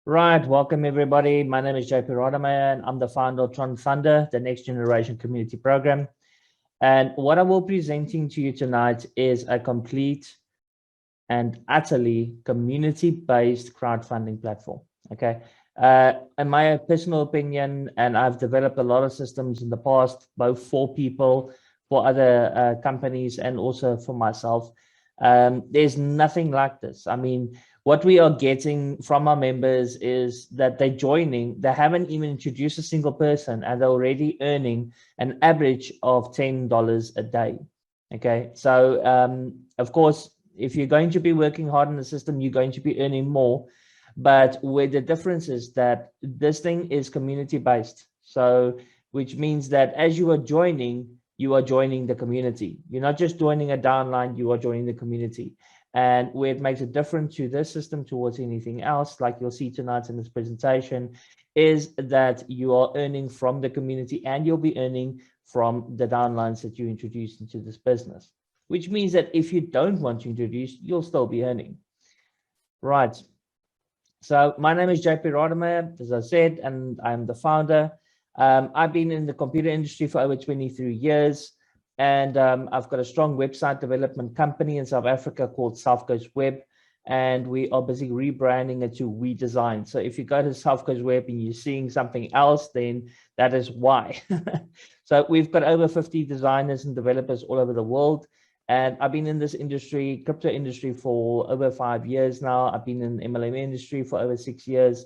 Right, welcome everybody. My name is JP Rademeyer and I'm the founder of Tron Thunder, the next generation community program. And what I will be presenting to you tonight is a complete and utterly community-based crowdfunding platform. Okay. In my personal opinion, and I've developed a lot of systems in the past, both for people, for other companies, and also for myself. There's nothing like this. I mean, what we are getting from our members is that they're joining, they haven't even introduced a single person, and they're already earning an average of $10 a day. Okay, so of course, if you're going to be working hard in the system, you're going to be earning more. But where the difference is that this thing is community based. So, which means that as you are joining the community. You're not just joining a downline, you are joining the community. And where it makes a difference to this system towards anything else, like you'll see tonight in this presentation, is that you are earning from the community and you'll be earning from the downlines that you introduce into this business, which means that if you don't want to introduce, you'll still be earning. Right. So my name is JP Rademeyer, as I said, and I'm the founder. I've been in the computer industry for over 23 years. And I've got a strong website development company in South Africa called South Coast Web. And we are busy rebranding it to We Design. So if you go to South Coast Web and you're seeing something else, then that is why. So we've got over 50 designers and developers all over the world. And I've been in this industry, crypto industry, for over 5 years now. I've been in the MLM industry for over 6 years.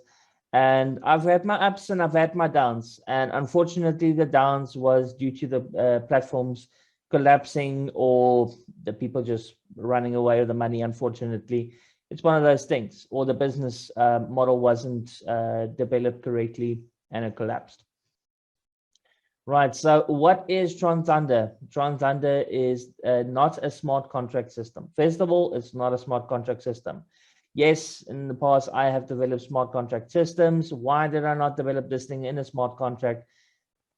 And I've had my ups and I've had my downs. And unfortunately, the downs was due to the platforms collapsing or the people just running away with the money. Unfortunately, it's one of those things, or the business model wasn't developed correctly and it collapsed. Right, so what is Tron Thunder? Tron Thunder is not a smart contract system. First of all, it's not a smart contract system. Yes, in the past, I have developed smart contract systems. Why did I not develop this thing in a smart contract?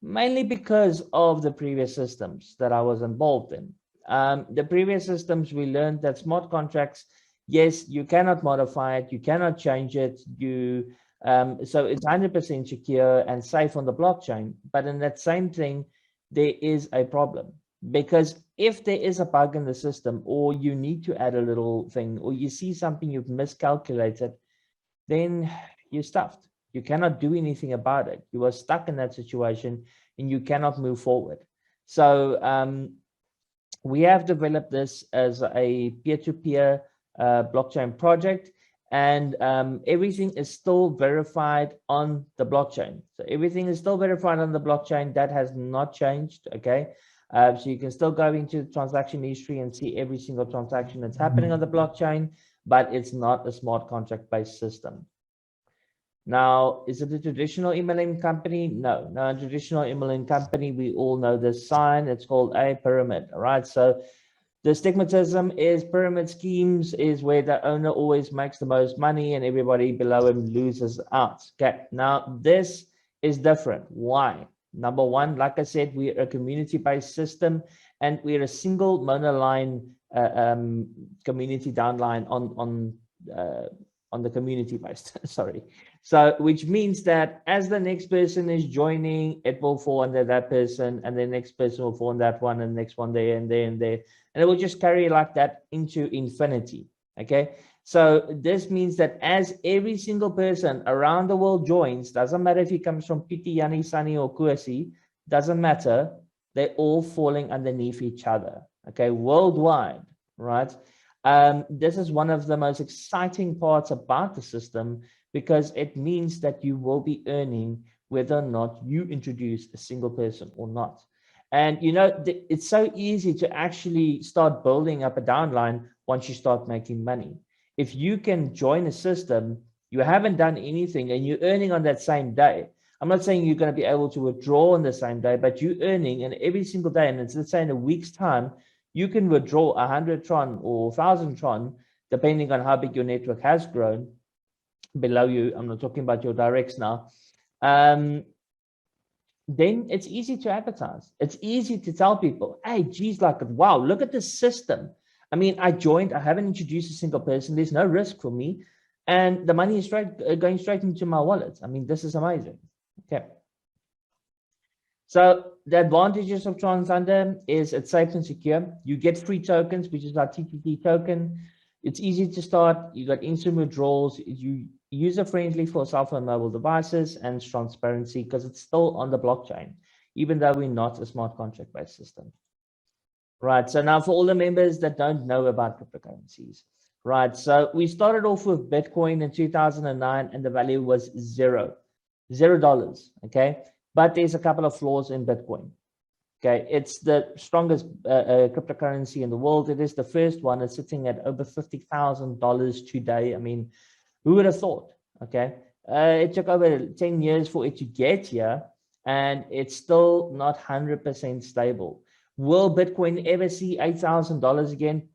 Mainly because of the previous systems that I was involved in. The previous systems, we learned that smart contracts, yes, you cannot modify it, you cannot change it, so it's 100% secure and safe on the blockchain. But in that same thing, there is a problem. Because if there is a bug in the system, or you need to add a little thing, or you see something you've miscalculated, then you're stuffed. You cannot do anything about it. You are stuck in that situation and you cannot move forward. So we have developed this as a peer-to-peer blockchain project, and everything is still verified on the blockchain. So everything is still verified on the blockchain. That has not changed, okay? So you can still go into transaction history and see every single transaction that's happening on the blockchain, but it's not a smart contract-based system. Now, is it a traditional MLM company? No, a traditional MLM company, we all know this sign. It's called a pyramid, all right? So the stigmatism is pyramid schemes is where the owner always makes the most money and everybody below him loses out. Okay, now this is different. Why? Number one, like I said, we're a community-based system and we're a single monoline community downline on the community-based, sorry. So, which means that as the next person is joining, it will fall under that person, and the next person will fall on that one, and the next one there, and there, and there. And it will just carry like that into infinity, okay? So this means that as every single person around the world joins, doesn't matter if he comes from Piti, Yani, Sunny, or Kuasi, doesn't matter, they're all falling underneath each other, okay, worldwide, right? This is one of the most exciting parts about the system, because it means that you will be earning whether or not you introduce a single person or not. And you know, it's so easy to actually start building up a downline once you start making money. If you can join a system, you haven't done anything and you're earning on that same day. I'm not saying you're going to be able to withdraw on the same day, but you're earning, and every single day, and let's say in a week's time, you can withdraw 100 Tron or 1,000 Tron, depending on how big your network has grown below you. I'm not talking about your directs now. Then it's easy to advertise. It's easy to tell people, hey, geez, like, wow, look at this system. I mean, I joined, I haven't introduced a single person. There's no risk for me. and the money is going straight into my wallet. I mean, this is amazing. Okay. So the advantages of Tron Thunder is it's safe and secure. You get free tokens, which is our TTT token. It's easy to start. You got instant withdrawals. You user-friendly for cell phone mobile devices, and transparency because it's still on the blockchain, even though we're not a smart contract-based system. Right. So now for all the members that don't know about cryptocurrencies, right? So we started off with Bitcoin in 2009, and the value was $0. Okay. But there's a couple of flaws in Bitcoin. Okay, it's the strongest cryptocurrency in the world. It is the first one. It's sitting at over $50,000 today. I mean, who would have thought? Okay, it took over 10 years for it to get here, and it's still not 100% stable. Will Bitcoin ever see $8,000 again?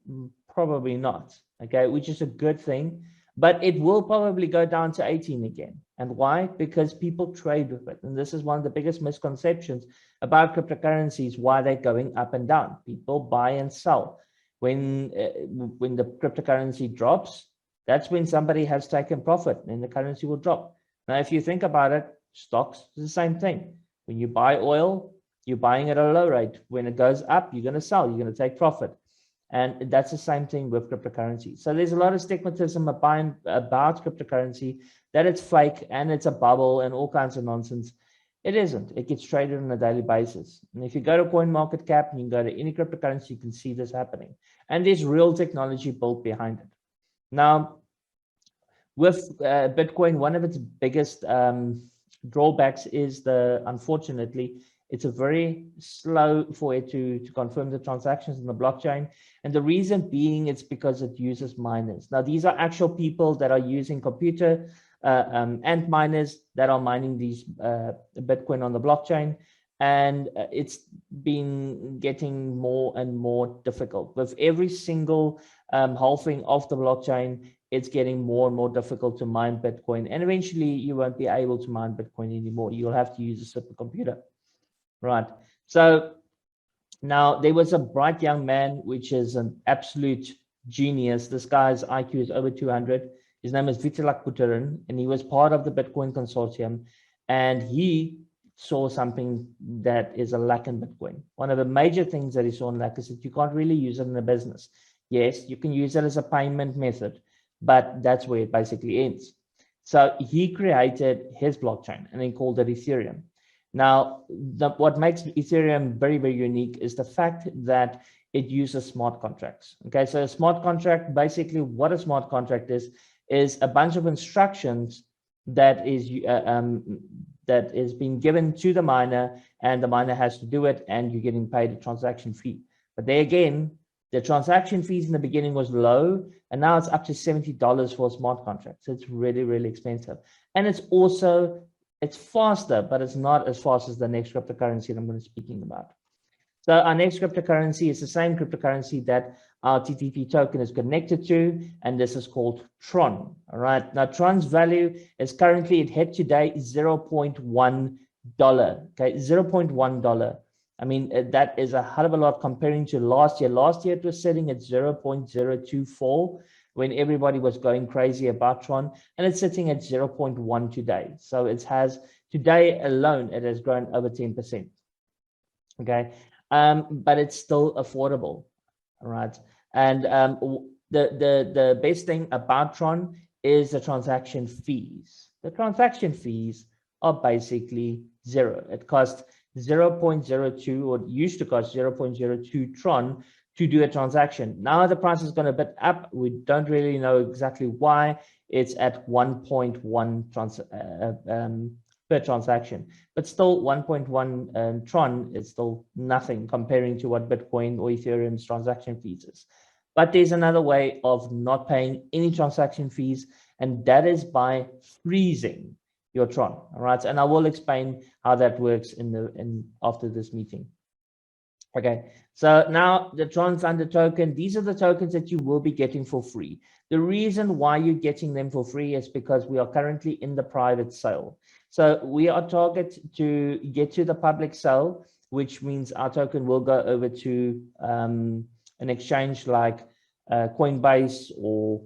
Probably not. Okay, which is a good thing, but it will probably go down to 18 again. And why? Because people trade with it. And this is one of the biggest misconceptions about cryptocurrencies, why they're going up and down. People buy and sell. When the cryptocurrency drops, that's when somebody has taken profit and the currency will drop. Now, if you think about it, stocks is the same thing. When you buy oil, you're buying at a low rate. When it goes up, you're going to sell, you're going to take profit. And that's the same thing with cryptocurrency. So there's a lot of stigmatism about cryptocurrency, that it's fake and it's a bubble and all kinds of nonsense. It isn't. It gets traded on a daily basis. And if you go to CoinMarketCap and you go to any cryptocurrency, you can see this happening. And there's real technology built behind it. Now, with Bitcoin, one of its biggest drawbacks is unfortunately, it's a very slow for it to confirm the transactions in the blockchain. And the reason being, it's because it uses miners. Now, these are actual people that are using computer and miners that are mining these Bitcoin on the blockchain. And it's been getting more and more difficult. With every single halving of the blockchain, it's getting more and more difficult to mine Bitcoin. And eventually, you won't be able to mine Bitcoin anymore. You'll have to use a supercomputer. Right. So now there was a bright young man, which is an absolute genius. This guy's IQ is over 200. His name is Vitalik Buterin, and he was part of the Bitcoin consortium. And he saw something that is a lack in Bitcoin. One of the major things that he saw in lack is that you can't really use it in a business. Yes, you can use it as a payment method, but that's where it basically ends. So he created his blockchain and he called it Ethereum. Now, what makes Ethereum very, very unique is the fact that it uses smart contracts. Okay, so a smart contract, basically what a smart contract is a bunch of instructions that is being given to the miner, and the miner has to do it, and you're getting paid a transaction fee. But there again, the transaction fees in the beginning was low, and now it's up to $70 for a smart contract. So it's really, really expensive. And it's faster, but it's not as fast as the next cryptocurrency that I'm going to be speaking about. So our next cryptocurrency is the same cryptocurrency that our TTP token is connected to, and this is called Tron. All right. Now, Tron's value is currently, it hit today, $0.1. Okay, $0.1. I mean, that is a hell of a lot comparing to last year. Last year, it was sitting at 0.024. when everybody was going crazy about Tron, and it's sitting at 0.1 today. So it has, today alone, it has grown over 10%. Okay, but it's still affordable, all right? And the best thing about Tron is the transaction fees. The transaction fees are basically zero. It costs 0.02, or it used to cost 0.02 Tron to do a transaction. Now the price has gone a bit up. We don't really know exactly why. It's at 1.1 per transaction, but still 1.1 Tron is still nothing comparing to what Bitcoin or Ethereum's transaction fees is. But there's another way of not paying any transaction fees, and that is by freezing your Tron. All right, and I will explain how that works after this meeting. Okay, so now the Tron Thunder token, these are the tokens that you will be getting for free. The reason why you're getting them for free is because we are currently in the private sale. So we are targeted to get to the public sale, which means our token will go over to an exchange like Coinbase or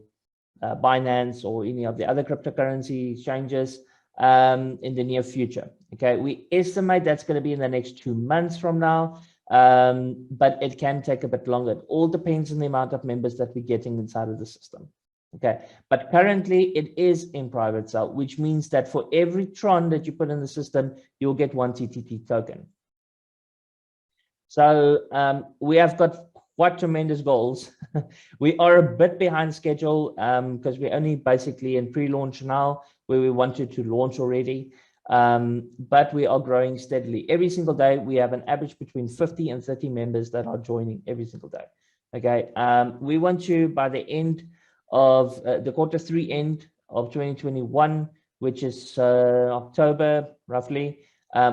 Binance or any of the other cryptocurrency exchanges in the near future. Okay, we estimate that's going to be in the next 2 months from now, but it can take a bit longer. It all depends on the amount of members that we're getting inside of the system. Okay, but currently it is in private sale, which means that for every Tron that you put in the system, you'll get 1 TTT token. So we have got quite tremendous goals. We are a bit behind schedule because we're only basically in pre-launch now, where we wanted to launch already. But we are growing steadily. Every single day, we have an average between 50 and 30 members that are joining every single day. Okay, we want to, by the end of the Q3 end of 2021, which is October roughly,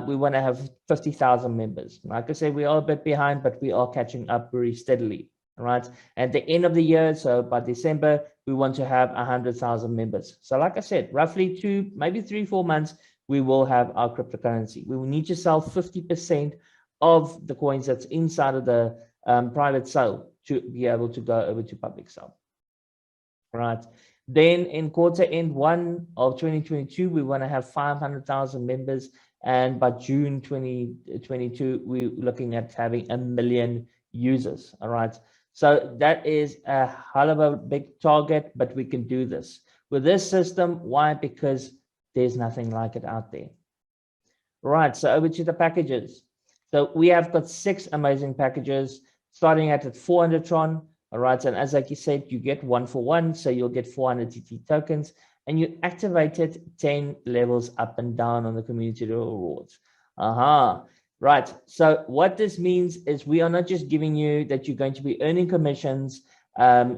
we want to have 50,000 members. Like I said, we are a bit behind, but we are catching up very steadily. All right. At the end of the year, so by December, we want to have 100,000 members. So like I said, roughly 2, maybe 3-4 months, we will have our cryptocurrency. We will need to sell 50% of the coins that's inside of the private sale to be able to go over to public sale. All right. Then in quarter end 1 of 2022, we want to have 500,000 members. And by June 2022, we're looking at having 1 million users. All right. So that is a hell of a big target, but we can do this with this system. Why? Because there's nothing like it out there. Right. So over to the packages. So we have got 6 amazing packages starting at 400 Tron. All right. And as like you said, you get 1 for 1. So you'll get 400 TT tokens. And you activated 10 levels up and down on the community rewards. Right. So what this means is we are not just giving you that you're going to be earning commissions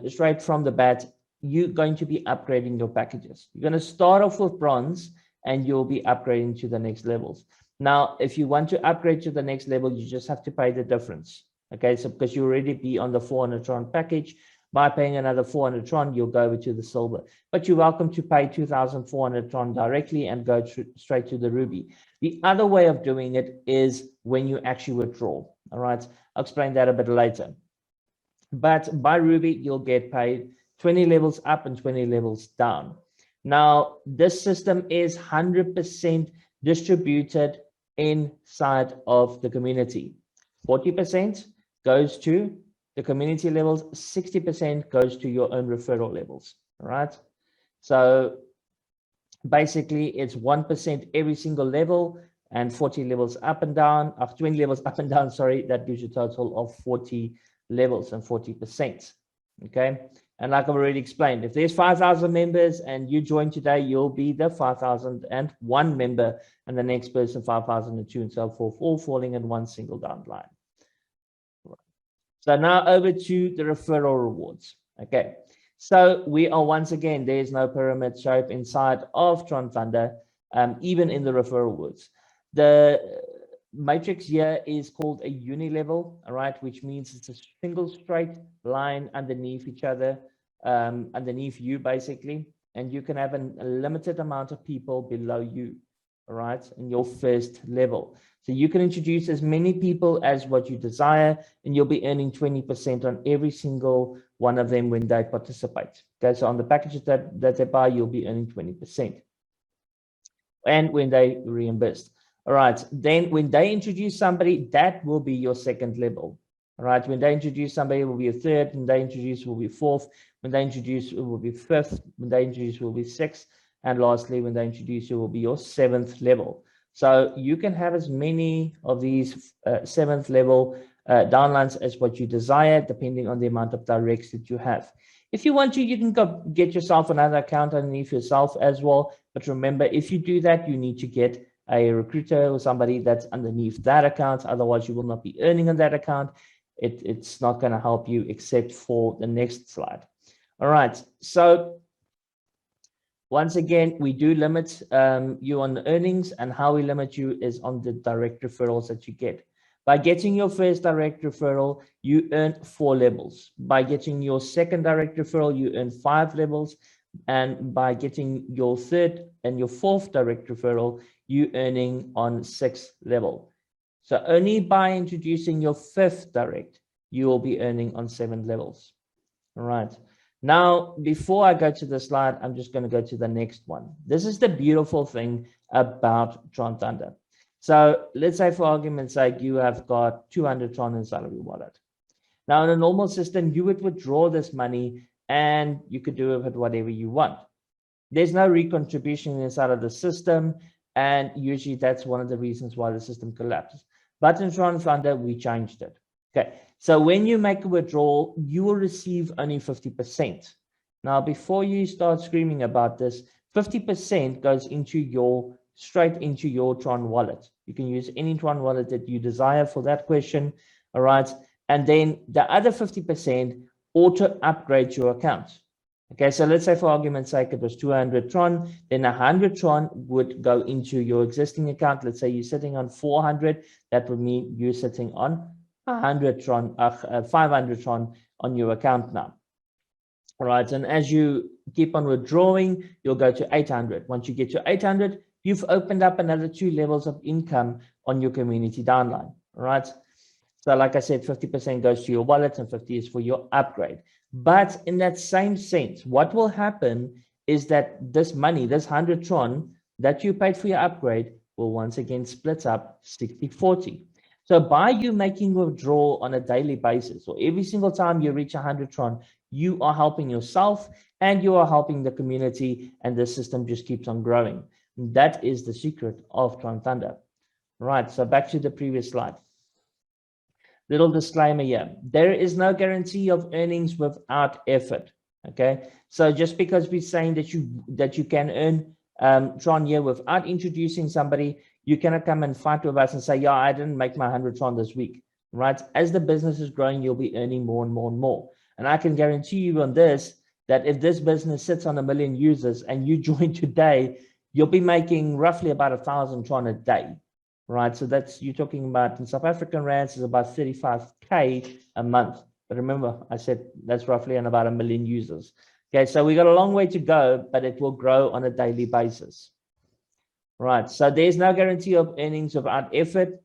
straight from the bat. You're going to be upgrading your packages. You're going to start off with bronze and you'll be upgrading to the next levels. Now, if you want to upgrade to the next level, you just have to pay the difference. Okay, so because you already be on the 400 Tron package, by paying another 400 Tron, you'll go over to the silver. But you're welcome to pay 2,400 Tron directly and go straight to the ruby. The other way of doing it is when you actually withdraw. All right, I'll explain that a bit later. But by ruby, you'll get paid 20 levels up and 20 levels down. Now, this system is 100% distributed inside of the community. 40% goes to the community levels, 60% goes to your own referral levels. All right. So basically it's 1% every single level and 40 levels up and down, 20 levels up and down, sorry, that gives you a total of 40 levels and 40%. Okay. And like I've already explained, if there's 5,000 members and you join today, you'll be the 5,001 member and the next person 5,002 and so forth, all falling in one single down line. So now over to the referral rewards. Okay, so we are once again, there's no pyramid shape inside of Tron Thunder, even in the referral rewards. The matrix here is called a uni-level, all right, which means it's a single straight line underneath each other, underneath you basically, and you can have a limited amount of people below you, all right, in your first level. So you can introduce as many people as what you desire, and you'll be earning 20% on every single one of them when they participate. Okay, so on the packages that they buy, you'll be earning 20%. And when they reimburse. All right, then when they introduce somebody, that will be your second level. All right, when they introduce somebody, it will be a third. When they introduce, it will be fourth. When they introduce, it will be fifth. When they introduce, it will be sixth. And lastly, when they introduce, it will be your 7th level. So you can have as many of these 7th level downlines as what you desire, depending on the amount of directs that you have. If you want to, you can go get yourself another account underneath yourself as well. But remember, if you do that, you need to get a recruiter or somebody that's underneath that account. Otherwise, you will not be earning on that account. It's not going to help you except for the next slide. All right. So once again, we do limit you on the earnings, and how we limit you is on the direct referrals that you get. By getting your first direct referral, you earn 4 levels. By getting your second direct referral, you earn 5 levels. And by getting your third and your fourth direct referral, you earning on 6th level. So only by introducing your 5th direct, you will be earning on 7 levels. All right. Now, before I go to the slide, I'm just going to go to the next one. This is the beautiful thing about Tron Thunder. So let's say, for argument's sake, you have got 200 Tron inside of your wallet. Now, in a normal system, you would withdraw this money and you could do with it whatever you want. There's no recontribution inside of the system, and usually that's one of the reasons why the system collapses. But in Tron Thunder, we changed it. Okay, so when you make a withdrawal, you will receive only 50%. Now, before you start screaming about this, 50% goes straight into your Tron wallet. You can use any Tron wallet that you desire for that question, all right? And then the other 50% auto upgrade your account. Okay, so let's say, for argument's sake, it was 200 Tron, then 100 Tron would go into your existing account. Let's say you're sitting on 400, that would mean you're sitting on 500 Tron on your account now. All right, and as you keep on withdrawing, you'll go to 800. Once you get to 800, you've opened up another 2 levels of income on your community downline. All right, so like I said, 50% goes to your wallet and 50 is for your upgrade. But in that same sense, what will happen is that this money, this 100 Tron that you paid for your upgrade, will once again split up 60-40. So by you making a withdrawal on a daily basis, or every single time you reach 100 Tron, you are helping yourself and you are helping the community, and the system just keeps on growing. And that is the secret of Tron Thunder. Right, so back to the previous slide. Little disclaimer here, there is no guarantee of earnings without effort. Okay, so just because we're saying that you can earn Tron here without introducing somebody, you cannot come and fight with us and say, yeah, I didn't make my 100 Tron this week, right? As the business is growing, you'll be earning more and more and more. And I can guarantee you on this, that if this business sits on 1 million users and you join today, you'll be making roughly about 1,000 Tron a day. Right, so that's, you're talking about, in South African rands, is about 35K a month. But remember, I said that's roughly on about 1 million users. Okay, so we got a long way to go, but it will grow on a daily basis. Right, so there's no guarantee of earnings without effort.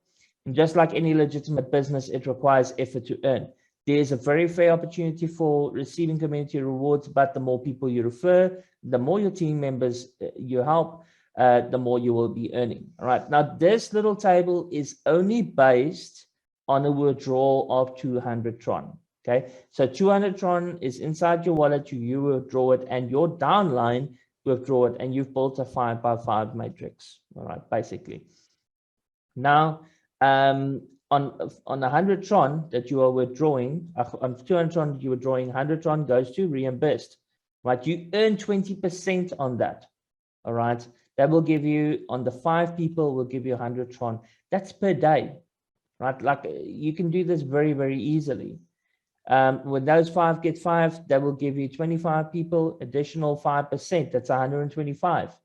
And just like any legitimate business, it requires effort to earn. There's a very fair opportunity for receiving community rewards, but the more people you refer, the more your team members you help, the more you will be earning. All right, now this little table is only based on a withdrawal of 200 Tron. Okay, so 200 Tron is inside your wallet, you withdraw it, and your downline withdraw it, and you've built a 5x5 matrix. All right, basically. Now, on 100 Tron that you are withdrawing, on 200 Tron that you're withdrawing, 100 Tron goes to reimbursed. Right, you earn 20% on that. All right, that will give you, on the 5 people, will give you 100 Tron. That's per day, right? Like, you can do this very, very easily. When those 5 get 5, that will give you 25 people, additional 5%. That's 125.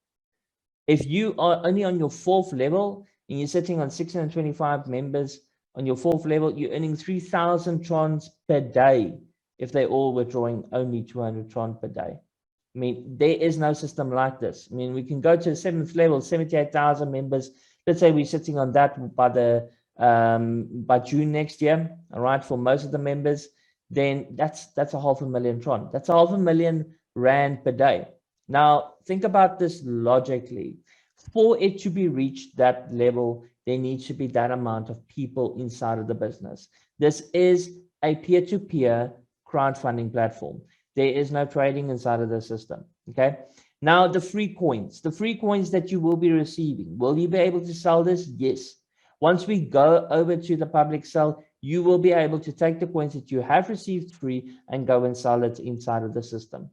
If you are only on your 4th level and you're sitting on 625 members on your 4th level, you're earning 3,000 Trons per day if they all were drawing only 200 Tron per day. I mean, there is no system like this. I mean, we can go to the 7th level, 78,000 members. Let's say we're sitting on that by June next year, all right, for most of the members. Then that's 500,000 Tron. That's 500,000 Rand per day. Now, think about this logically. For it to be reached that level, there needs to be that amount of people inside of the business. This is a peer-to-peer crowdfunding platform. There is no trading inside of the system. Okay. Now, the free coins that you will be receiving, will you be able to sell this? Yes. Once we go over to the public sale, you will be able to take the coins that you have received free and go and sell it inside of the system,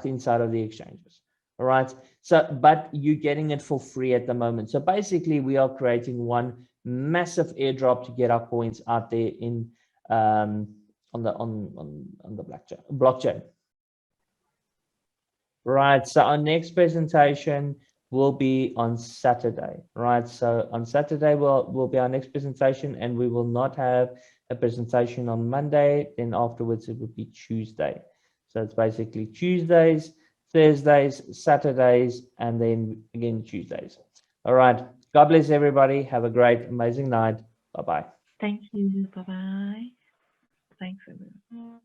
inside of the exchanges. All right. So, but you're getting it for free at the moment. So basically, we are creating one massive airdrop to get our coins out there in on the blockchain. Right, so our next presentation will be on Saturday, right? So on Saturday will be our next presentation, and we will not have a presentation on Monday. Then afterwards it would be Tuesday. So it's basically Tuesdays, Thursdays, Saturdays, and then again Tuesdays. All right, God bless everybody. Have a great, amazing night. Bye-bye. Thank you. Bye-bye. Thanks, everyone.